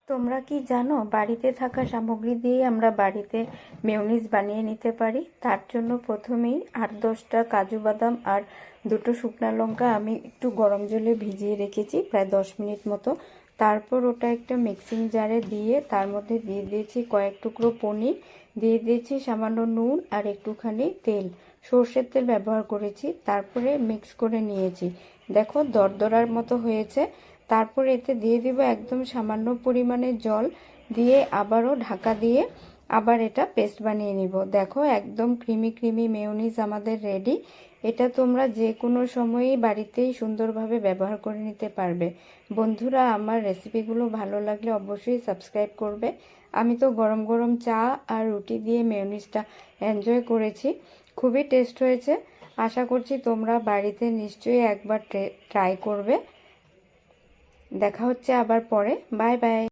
তোমরা কি জানো বাড়িতে থাকা সামগ্রী দিয়ে আমরা বাড়িতে মেয়োনিজ বানিয়ে নিতে পারি। তার জন্য প্রথমেই 8-10টা কাজু বাদাম আর 2টো শুকনো লঙ্কা আমি একটু গরম জলে ভিজিয়ে রেখেছি প্রায় 10 মিনিট মতো। তারপর ওটা একটা মিক্সিং জারে দিয়ে তার মধ্যে দিয়ে দিয়েছি কয়েক টুকরো পনির, দিয়ে দিয়েছি সামান্য নুন আর একটুখানি তেল, সর্ষের তেল ব্যবহার করেছি। তারপরে মিক্স করে নিয়েছি, দেখো দরদরার মতো হয়েছে। তারপর এতে দিয়ে দিব একদম সামান্য পরিমাণে জল, দিয়ে আবারও ঢাকা দিয়ে আবার এটা পেস্ট বানিয়ে নিব। দেখো একদম ক্রিমি ক্রিমি মেয়োনিজ আমাদের রেডি। এটা তোমরা যে কোনো সময়ই বাড়িতেই সুন্দরভাবে ব্যবহার করে নিতে পারবে। বন্ধুরা, আমার রেসিপিগুলো ভালো লাগলে অবশ্যই সাবস্ক্রাইব করবে। আমি তো গরম গরম চা আর রুটি দিয়ে মেয়োনিজটা এনজয় করেছি, খুবই টেস্ট হয়েছে। আশা করছি তোমরা বাড়িতে নিশ্চয়ই একবার ট্রাই করবে। দেখা হচ্ছে আবার পরে। Bye bye.